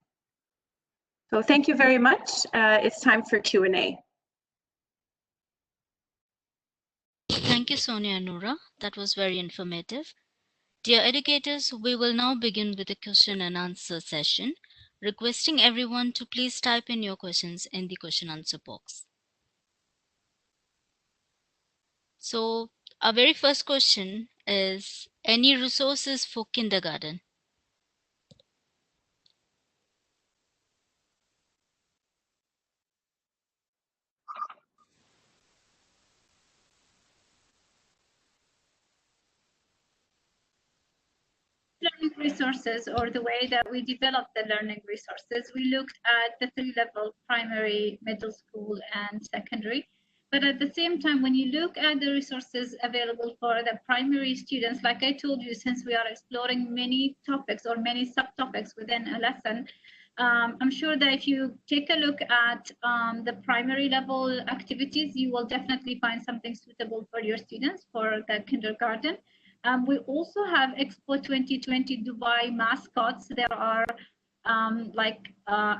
So thank you very much. It's time for Q&A. Thank you, Sonia and Noura. That was very informative. Dear educators, we will now begin with the question and answer session, requesting everyone to please type in your questions in the question answer box. So our very first question is, any resources for kindergarten? Learning resources, or the way that we develop the learning resources, we looked at the 3 level: primary, middle school, and secondary. But at the same time, when you look at the resources available for the primary students, like I told you, since we are exploring many topics or many subtopics within a lesson, I'm sure that if you take a look at the primary level activities, you will definitely find something suitable for your students for the kindergarten. We also have Expo 2020 Dubai mascots. There are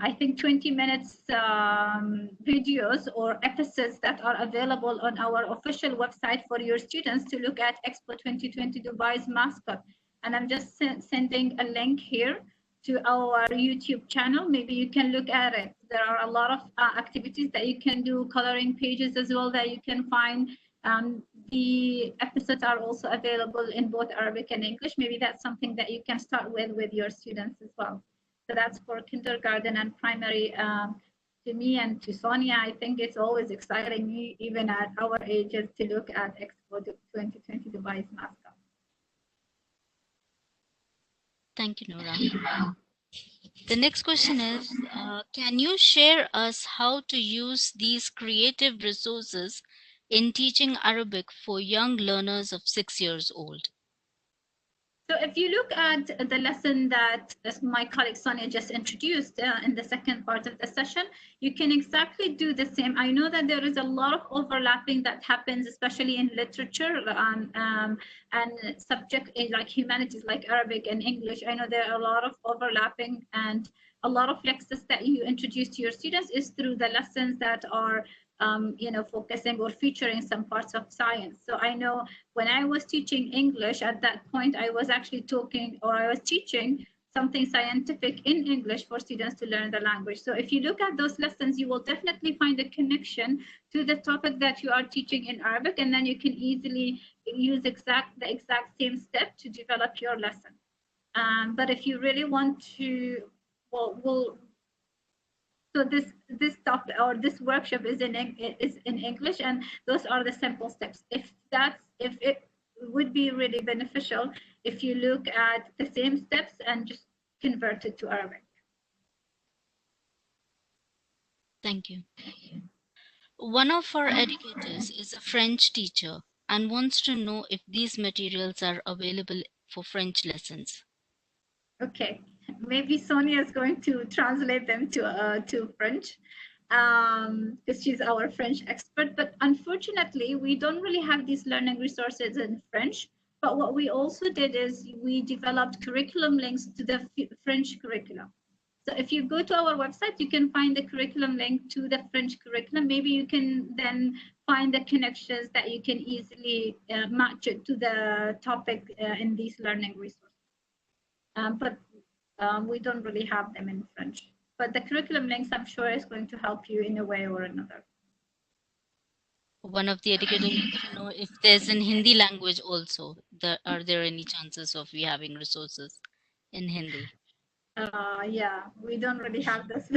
I think 20 minutes videos or episodes that are available on our official website for your students to look at Expo 2020 Dubai's mascot. And I'm just sending a link here to our YouTube channel. Maybe you can look at it. There are a lot of activities that you can do, coloring pages as well that you can find. The episodes are also available in both Arabic and English. Maybe that's something that you can start with your students as well. So that's for kindergarten and primary. To me and to Sonia, I think it's always exciting, even at our ages, to look at Expo 2020 Dubai's mascot. Thank you, Noura. The next question is, can you share us how to use these creative resources in teaching Arabic for young learners of 6 years old? So if you look at the lesson that my colleague Sonia just introduced in the second part of the session, you can exactly do the same. I know that there is a lot of overlapping that happens, especially in literature and subject like humanities, like Arabic and English. I know there are a lot of overlapping, and a lot of lexis that you introduce to your students is through the lessons that are focusing or featuring some parts of science. So I know when I was teaching English at that point, I was actually talking or I was teaching something scientific in English for students to learn the language. So if you look at those lessons, you will definitely find a connection to the topic that you are teaching in Arabic, and then you can easily use the exact same step to develop your lesson. But if you really want to, so this topic or this workshop is in English, and those are the simple steps. If it would be really beneficial if you look at the same steps and just convert it to Arabic. Thank you. One of our educators is a French teacher and wants to know if these materials are available for French lessons. Okay, maybe Sonia is going to translate them to French because she's our French expert. But unfortunately, we don't really have these learning resources in French. But what we also did is we developed curriculum links to the French curriculum. So if you go to our website, you can find the curriculum link to the French curriculum. Maybe you can then find the connections that you can easily match it to the topic in these learning resources. But we don't really have them in French. But the curriculum links, I'm sure, is going to help you in a way or another. One of the educators wants to know if there's in Hindi language also. Are there any chances of we having resources in Hindi? Yeah, we don't really have this.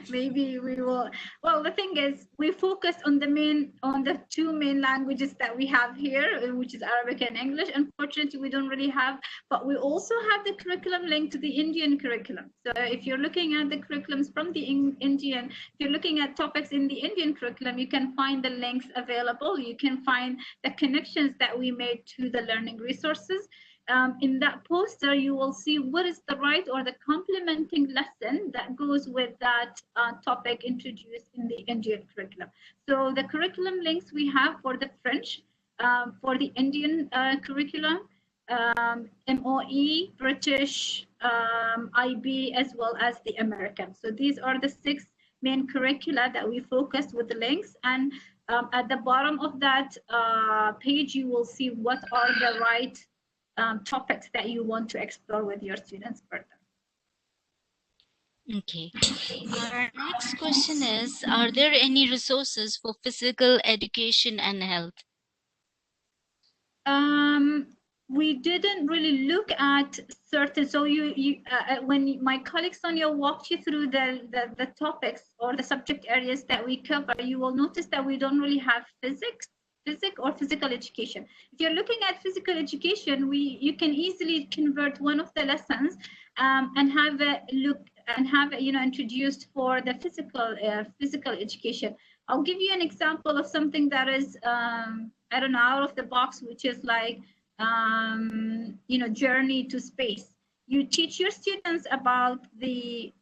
Maybe we will. Well, the thing is, we focus on the two main languages that we have here, which is Arabic and English. Unfortunately, we don't really have, but we also have the curriculum linked to the Indian curriculum. So if you're looking at the curriculums from the Indian, if you're looking at topics in the Indian curriculum, you can find the links available. You can find the connections that we made to the learning resources. In that poster, you will see what is the right or the complementing lesson that goes with that topic introduced in the Indian curriculum. So the curriculum links we have for the French, for the Indian curriculum, MOE, British, IB, as well as the American. So these are the 6 main curricula that we focused with the links. And at the bottom of that page, you will see what are the right topics that you want to explore with your students further. Okay. Our next question is, are there any resources for physical education and health? We didn't really look at certain, so when my colleague Sonia walked you through the topics or the subject areas that we cover, you will notice that we don't really have physics or physical education. If you're looking at physical education, you can easily convert one of the lessons and have a look and have introduced for the physical education. I'll give you an example of something that is I don't know, out of the box, which is like journey to space. You teach your students about the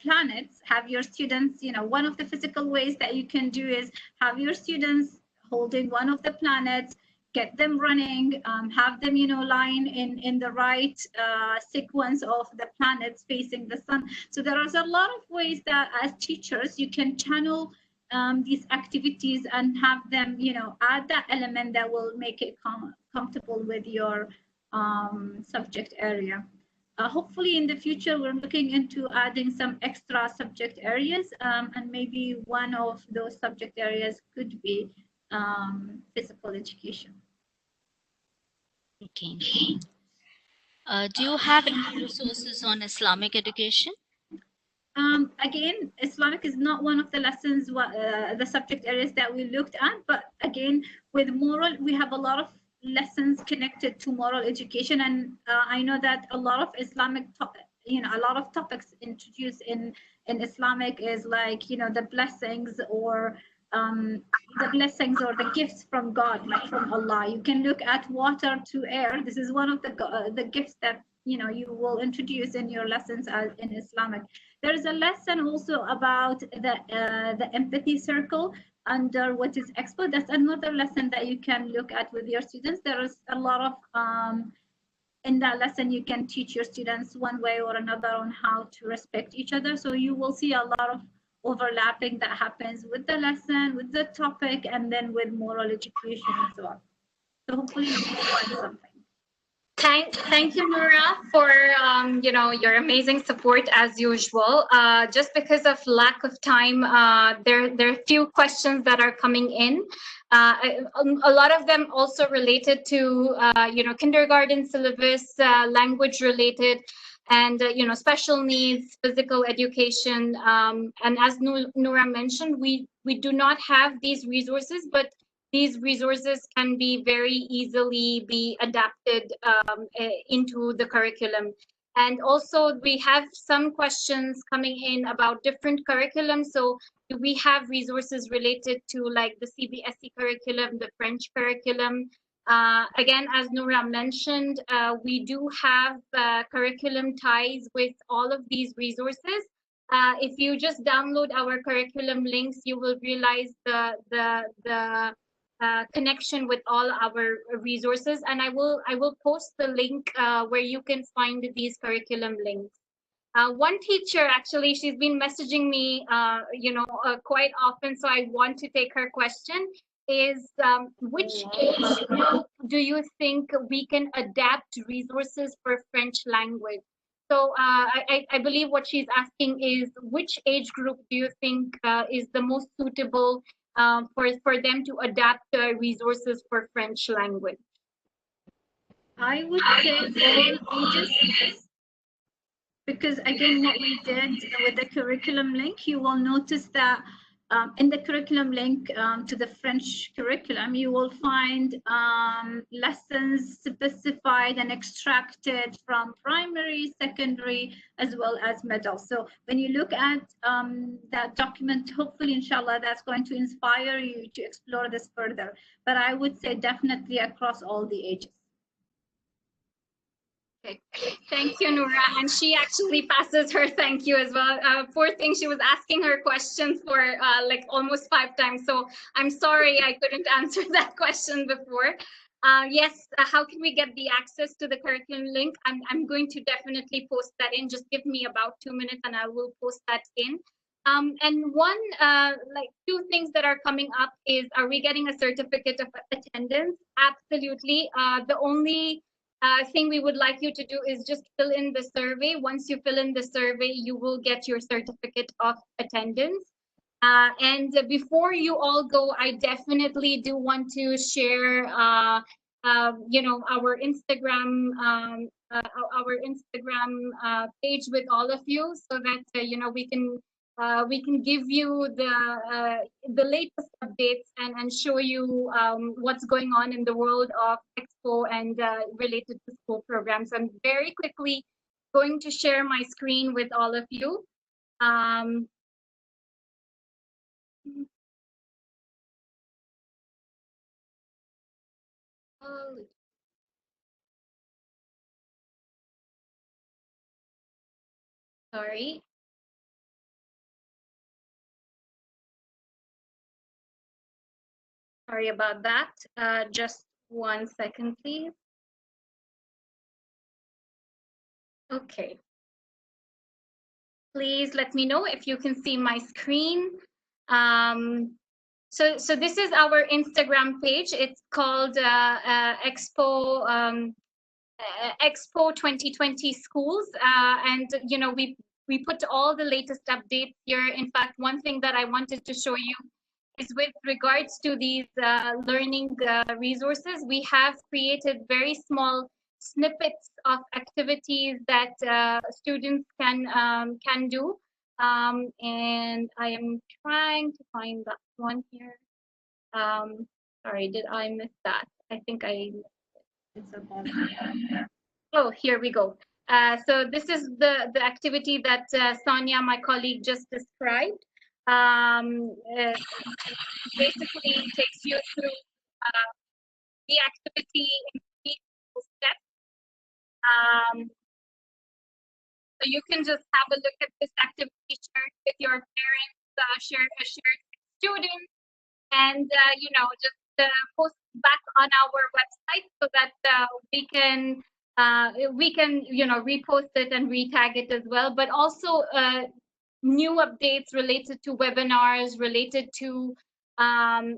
planets. Have your students, one of the physical ways that you can do is have your students holding one of the planets, get them running, have them line in the right sequence of the planets facing the sun. So there is a lot of ways that as teachers you can channel these activities and have them add that element that will make it comfortable with your subject area. Hopefully in the future, we're looking into adding some extra subject areas, and maybe one of those subject areas could be physical education. Okay. Do you have any resources on Islamic education? Again, Islamic is not one of the lessons, the subject areas that we looked at, but again, with moral, we have a lot of lessons connected to moral education. And I know that a lot of Islamic, a lot of topics introduced in Islamic is like, the blessings or the gifts from God, like from Allah. You can look at water to air. This is one of the gifts that you will introduce in your lessons in Islamic. There is a lesson also about the empathy circle under what is Expo. That's another lesson that you can look at with your students. There is a lot of in that lesson you can teach your students one way or another on how to respect each other. So you will see a lot of overlapping that happens with the lesson, with the topic, and then with moral education and so on. So hopefully you will find something. Thank you, Noura, for your amazing support as usual. Just because of lack of time, there are a few questions that are coming in. A lot of them also related to kindergarten syllabus, language related, and special needs, physical education. And as Noura mentioned, we do not have these resources, but these resources can be very easily be adapted into the curriculum. And also we have some questions coming in about different curriculums. So do we have resources related to like the CBSE curriculum, the French curriculum? Again, as Noura mentioned, we do have curriculum ties with all of these resources. If you just download our curriculum links, you will realize the connection with all our resources, and I will post the link where you can find these curriculum links. One teacher, actually, she's been messaging me quite often, so I want to take her question, is which age group do you think we can adapt resources for French language? So I believe what she's asking is which age group do you think is the most suitable for them to adapt resources for French language? I would say all ages, because again, what we did with the curriculum link, you will notice that in the curriculum link to the French curriculum, you will find lessons specified and extracted from primary, secondary, as well as middle. So when you look at that document, hopefully, inshallah, that's going to inspire you to explore this further. But I would say definitely across all the ages. Okay, thank you, Noura. And she actually passes her thank you as well. Poor thing, she was asking her questions for like almost 5 times. So I'm sorry I couldn't answer that question before. Yes, how can we get the access to the curriculum link? I'm going to definitely post that in. Just give me about 2 minutes and I will post that in. And like 2 things that are coming up is, are we getting a certificate of attendance? Absolutely. The only thing we would like you to do is just fill in the survey. Once you fill in the survey, you will get your certificate of attendance. And before you all go, I definitely do want to share, our Instagram, page with all of you, so that we can give you the latest updates and show you what's going on in the world of Expo and related to school programs. I'm very quickly going to share my screen with all of you. Sorry. Sorry about that. Just 1 second, please. Okay. Please let me know if you can see my screen. So this is our Instagram page. It's called Expo Expo 2020 Schools, and we put all the latest updates here. In fact, one thing that I wanted to show you is with regards to these learning resources, we have created very small snippets of activities that students can do. And I am trying to find that one here. Sorry, did I miss that? I think I It's a bond. Oh, here we go. So this is the activity that Sonia, my colleague, just described. Basically takes you through the activity in 3 steps. So you can just have a look at this activity, share it with your parents, share it with students, and just post back on our website so that we can repost it and retag it as well. But also new updates related to webinars, related to the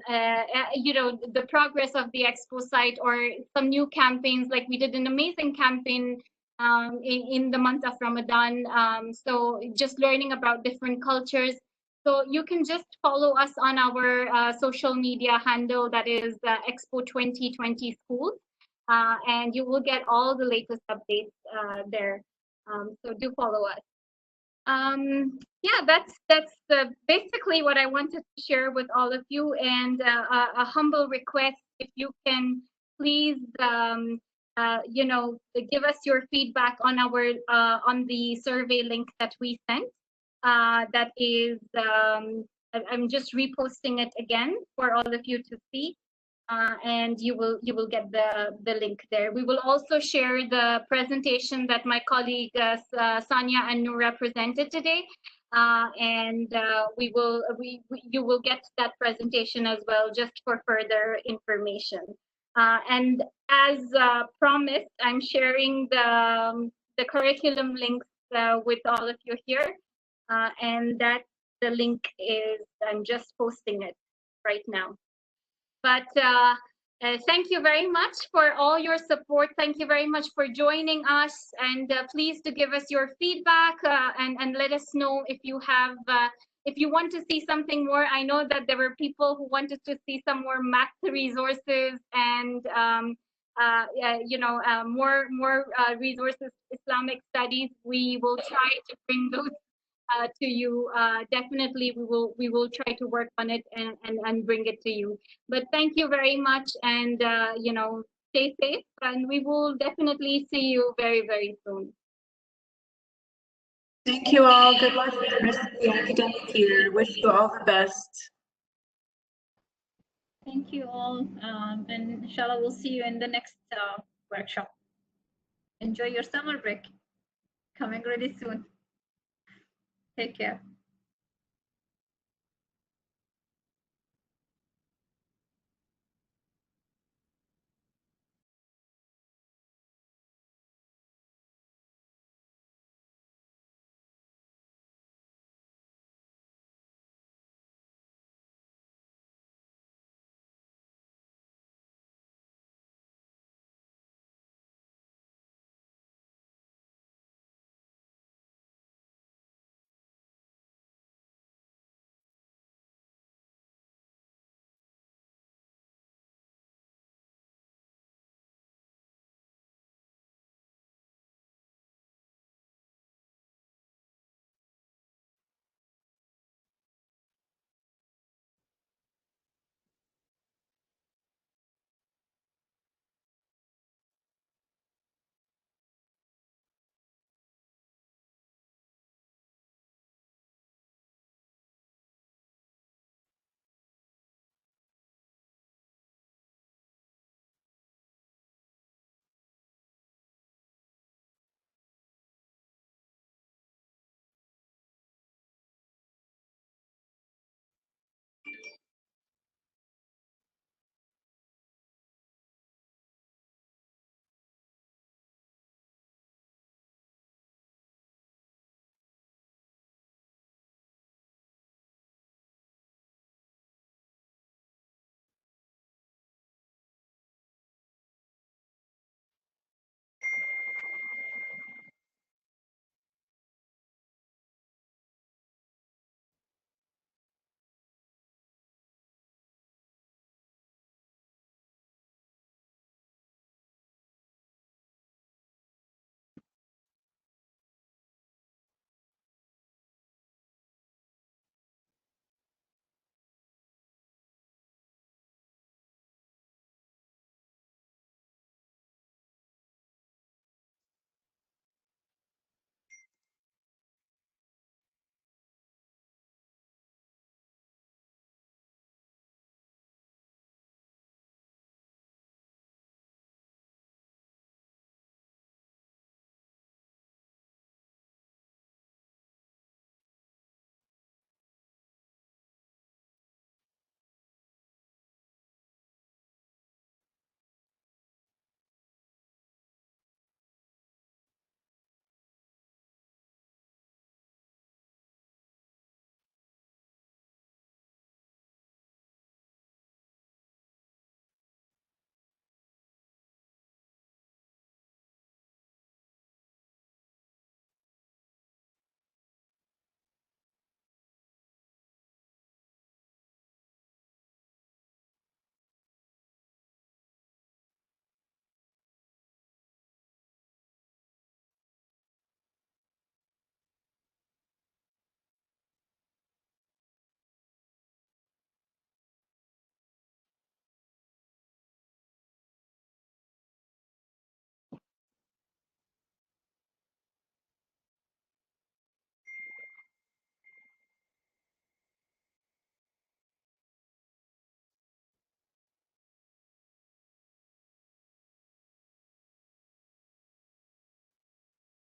progress of the Expo site, or some new campaigns. Like we did an amazing campaign in the month of Ramadan. So just learning about different cultures. So you can just follow us on our social media handle, that is Expo 2020 Schools, and you will get all the latest updates there. So do follow us. Yeah, that's basically what I wanted to share with all of you, and a humble request, if you can please give us your feedback on our on the survey link that we sent. That is I'm just reposting it again for all of you to see. And you will get the link there. We will also share the presentation that my colleague Sanya and Noura presented today, and you will get that presentation as well, just for further information. And as promised, I'm sharing the curriculum links with all of you here, and that the link is, I'm just posting it right now. But thank you very much for all your support. Thank you very much for joining us, and please to give us your feedback and let us know if you have if you want to see something more. I know that there were people who wanted to see some more math resources and more resources, Islamic studies. We will try to bring those to you. Definitely we will try to work on it and bring it to you. But thank you very much, and stay safe, and we will definitely see you very, very soon. Thank you all. Good luck with the rest of the academic year. Wish you all the best. Thank you all, and inshallah we'll see you in the next workshop. Enjoy your summer break, coming really soon. Take care.